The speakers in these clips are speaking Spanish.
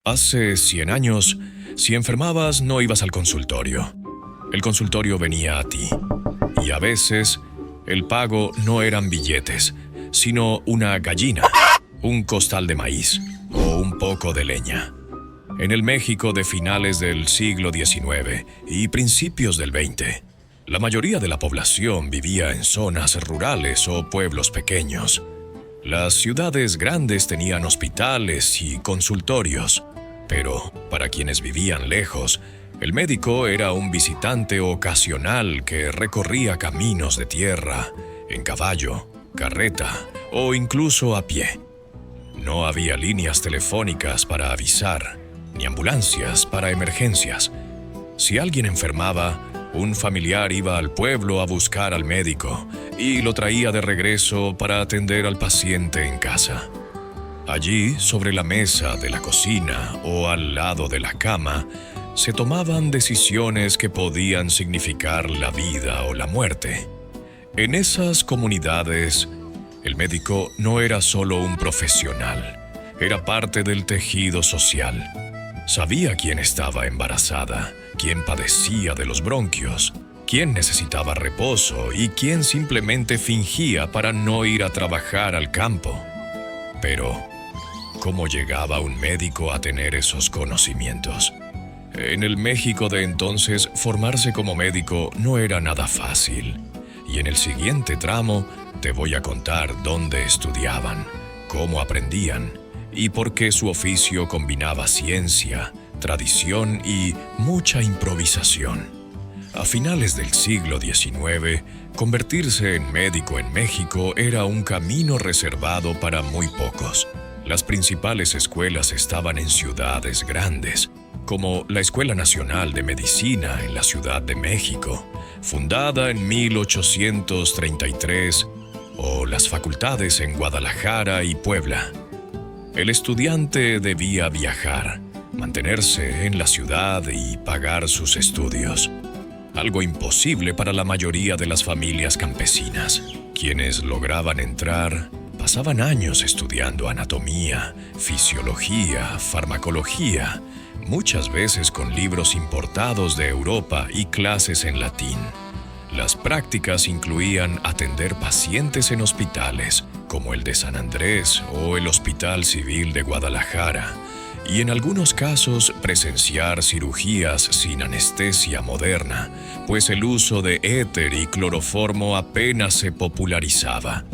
Hace 100 años, si enfermabas no ibas al consultorio. El consultorio venía a ti. Y a veces, el pago no eran billetes, sino una gallina, un costal de maíz o un poco de leña. En el México de finales del siglo XIX y principios del XX, la mayoría de la población vivía en zonas rurales o pueblos pequeños. Las ciudades grandes tenían hospitales y consultorios, pero para quienes vivían lejos, el médico era un visitante ocasional que recorría caminos de tierra, en caballo, carreta o incluso a pie. No había líneas telefónicas para avisar, ni ambulancias para emergencias. Si alguien enfermaba, un familiar iba al pueblo a buscar al médico y lo traía de regreso para atender al paciente en casa. Allí, sobre la mesa de la cocina o al lado de la cama, se tomaban decisiones que podían significar la vida o la muerte. En esas comunidades, el médico no era solo un profesional, era parte del tejido social. Sabía quién estaba embarazada, quién padecía de los bronquios, quién necesitaba reposo y quién simplemente fingía para no ir a trabajar al campo. Pero, ¿cómo llegaba un médico a tener esos conocimientos? En el México de entonces, formarse como médico no era nada fácil. Y en el siguiente tramo te voy a contar dónde estudiaban, cómo aprendían y por qué su oficio combinaba ciencia, tradición y mucha improvisación. A finales del siglo XIX, convertirse en médico en México era un camino reservado para muy pocos. Las principales escuelas estaban en ciudades grandes, como la Escuela Nacional de Medicina en la Ciudad de México, fundada en 1833, o las facultades en Guadalajara y Puebla. El estudiante debía viajar, mantenerse en la ciudad y pagar sus estudios. Algo imposible para la mayoría de las familias campesinas. Quienes lograban entrar pasaban años estudiando anatomía, fisiología, farmacología, muchas veces con libros importados de Europa y clases en latín. Las prácticas incluían atender pacientes en hospitales, como el de San Andrés o el Hospital Civil de Guadalajara, y en algunos casos presenciar cirugías sin anestesia moderna, pues el uso de éter y cloroformo apenas se popularizaba.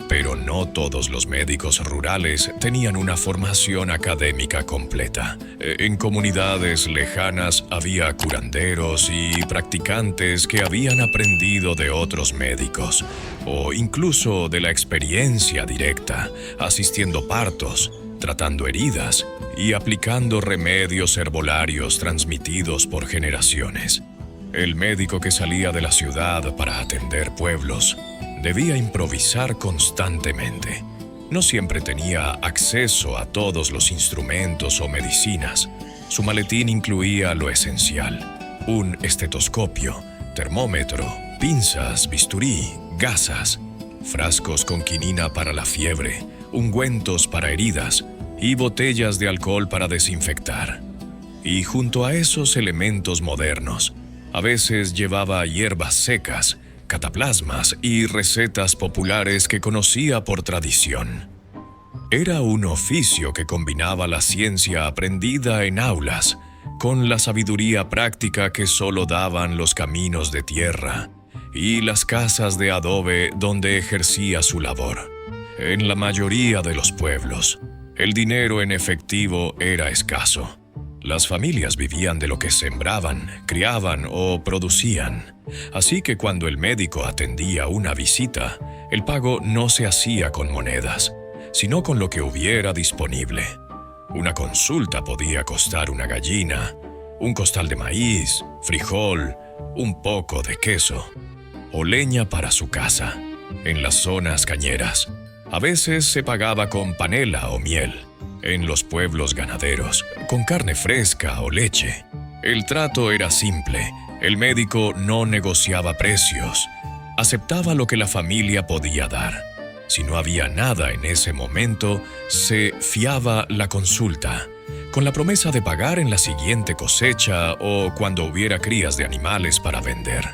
Pero no todos los médicos rurales tenían una formación académica completa. En comunidades lejanas había curanderos y practicantes que habían aprendido de otros médicos, o incluso de la experiencia directa, asistiendo partos, tratando heridas y aplicando remedios herbolarios transmitidos por generaciones. El médico que salía de la ciudad para atender pueblos debía improvisar constantemente. No siempre tenía acceso a todos los instrumentos o medicinas. Su maletín incluía lo esencial: un estetoscopio, termómetro, pinzas, bisturí, gasas, frascos con quinina para la fiebre, ungüentos para heridas y botellas de alcohol para desinfectar. Y junto a esos elementos modernos, a veces llevaba hierbas secas, cataplasmas y recetas populares que conocía por tradición. Era un oficio que combinaba la ciencia aprendida en aulas con la sabiduría práctica que solo daban los caminos de tierra y las casas de adobe donde ejercía su labor. En la mayoría de los pueblos, el dinero en efectivo era escaso. Las familias vivían de lo que sembraban, criaban o producían. Así que cuando el médico atendía una visita, el pago no se hacía con monedas, sino con lo que hubiera disponible. Una consulta podía costar una gallina, un costal de maíz, frijol, un poco de queso, o leña para su casa. En las zonas cañeras, a veces se pagaba con panela o miel. En los pueblos ganaderos, con carne fresca o leche. El trato era simple. El médico no negociaba precios. Aceptaba lo que la familia podía dar. Si no había nada en ese momento, se fiaba la consulta, con la promesa de pagar en la siguiente cosecha o cuando hubiera crías de animales para vender.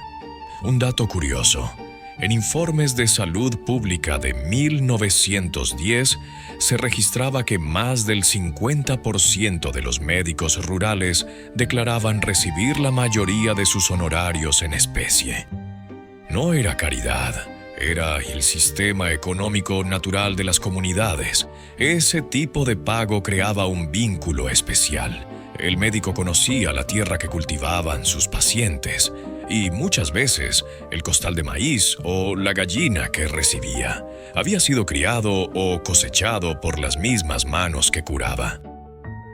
Un dato curioso: en informes de salud pública de 1910 se registraba que más del 50% de los médicos rurales declaraban recibir la mayoría de sus honorarios en especie. No era caridad, era el sistema económico natural de las comunidades. Ese tipo de pago creaba un vínculo especial. El médico conocía la tierra que cultivaban sus pacientes y muchas veces el costal de maíz o la gallina que recibía había sido criado o cosechado por las mismas manos que curaba.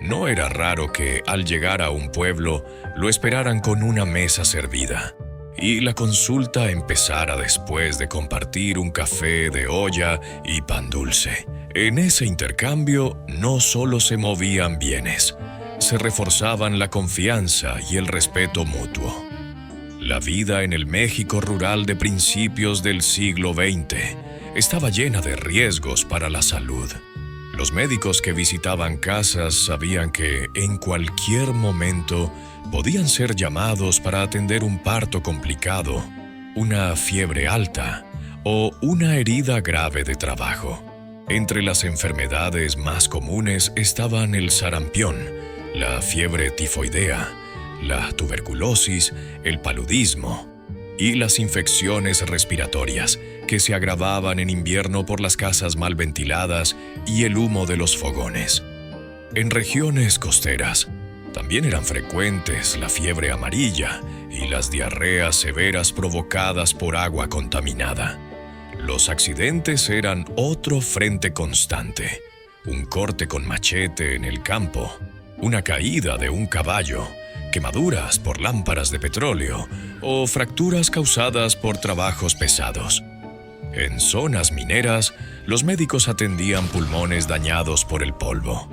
No era raro que al llegar a un pueblo lo esperaran con una mesa servida y la consulta empezara después de compartir un café de olla y pan dulce. En ese intercambio no solo se movían bienes, se reforzaban la confianza y el respeto mutuo. La vida en el México rural de principios del siglo XX estaba llena de riesgos para la salud. Los médicos que visitaban casas sabían que en cualquier momento podían ser llamados para atender un parto complicado, una fiebre alta o una herida grave de trabajo. Entre las enfermedades más comunes estaban el sarampión, la fiebre tifoidea, la tuberculosis, el paludismo y las infecciones respiratorias, que se agravaban en invierno por las casas mal ventiladas y el humo de los fogones. En regiones costeras también eran frecuentes la fiebre amarilla y las diarreas severas provocadas por agua contaminada. Los accidentes eran otro frente constante: un corte con machete en el campo, una caída de un caballo, quemaduras por lámparas de petróleo o fracturas causadas por trabajos pesados. En zonas mineras, los médicos atendían pulmones dañados por el polvo,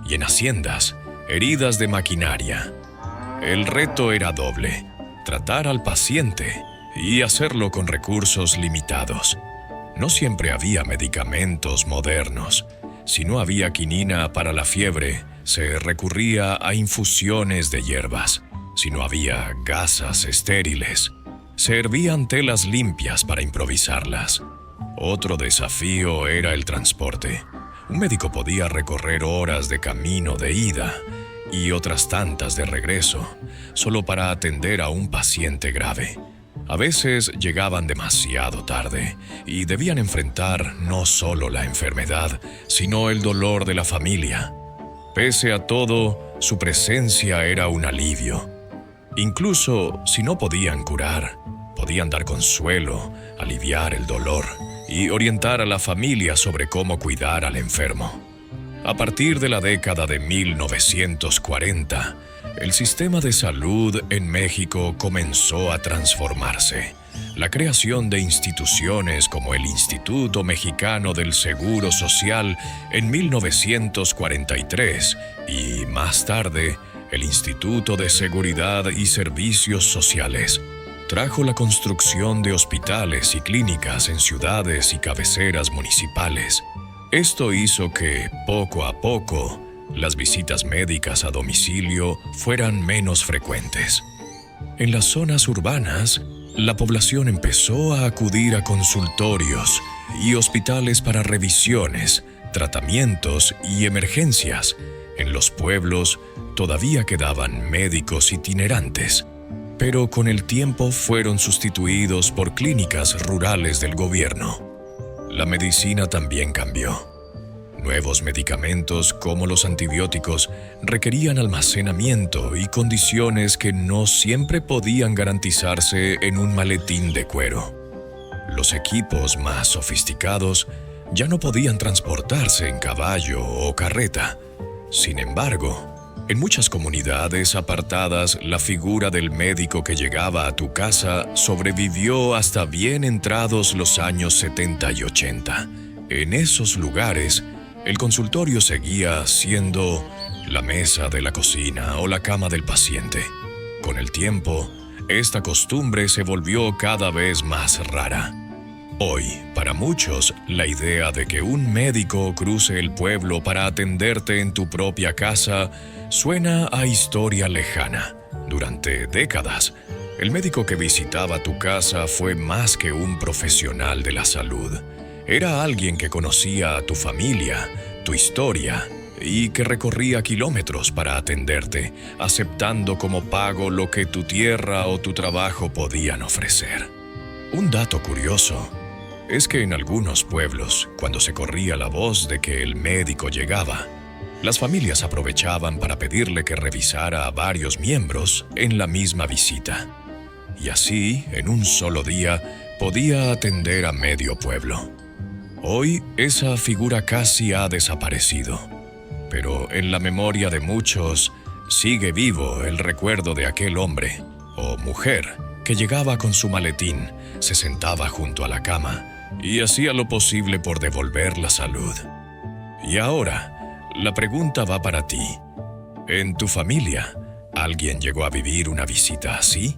y en haciendas, heridas de maquinaria. El reto era doble: tratar al paciente y hacerlo con recursos limitados. No siempre había medicamentos modernos. Si no había quinina para la fiebre, se recurría a infusiones de hierbas. Si no había gasas estériles, se hervían telas limpias para improvisarlas. Otro desafío era el transporte. Un médico podía recorrer horas de camino de ida y otras tantas de regreso, solo para atender a un paciente grave. A veces llegaban demasiado tarde y debían enfrentar no solo la enfermedad, sino el dolor de la familia. Pese a todo, su presencia era un alivio. Incluso si no podían curar, podían dar consuelo, aliviar el dolor y orientar a la familia sobre cómo cuidar al enfermo. A partir de la década de 1940, el sistema de salud en México comenzó a transformarse. La creación de instituciones como el Instituto Mexicano del Seguro Social en 1943 y, más tarde, el Instituto de Seguridad y Servicios Sociales, trajo la construcción de hospitales y clínicas en ciudades y cabeceras municipales. Esto hizo que, poco a poco, las visitas médicas a domicilio fueran menos frecuentes. En las zonas urbanas, la población empezó a acudir a consultorios y hospitales para revisiones, tratamientos y emergencias. En los pueblos todavía quedaban médicos itinerantes, pero con el tiempo fueron sustituidos por clínicas rurales del gobierno. La medicina también cambió. Nuevos medicamentos, como los antibióticos, requerían almacenamiento y condiciones que no siempre podían garantizarse en un maletín de cuero. Los equipos más sofisticados ya no podían transportarse en caballo o carreta. Sin embargo, en muchas comunidades apartadas, la figura del médico que llegaba a tu casa sobrevivió hasta bien entrados los años 70 y 80. En esos lugares, el consultorio seguía siendo la mesa de la cocina o la cama del paciente. Con el tiempo, esta costumbre se volvió cada vez más rara. Hoy, para muchos, la idea de que un médico cruce el pueblo para atenderte en tu propia casa suena a historia lejana. Durante décadas, el médico que visitaba tu casa fue más que un profesional de la salud. Era alguien que conocía a tu familia, tu historia, y que recorría kilómetros para atenderte, aceptando como pago lo que tu tierra o tu trabajo podían ofrecer. Un dato curioso es que en algunos pueblos, cuando se corría la voz de que el médico llegaba, las familias aprovechaban para pedirle que revisara a varios miembros en la misma visita. Y así, en un solo día, podía atender a medio pueblo. Hoy esa figura casi ha desaparecido, pero en la memoria de muchos sigue vivo el recuerdo de aquel hombre o mujer que llegaba con su maletín, se sentaba junto a la cama y hacía lo posible por devolver la salud. Y ahora, la pregunta va para ti. ¿En tu familia, alguien llegó a vivir una visita así?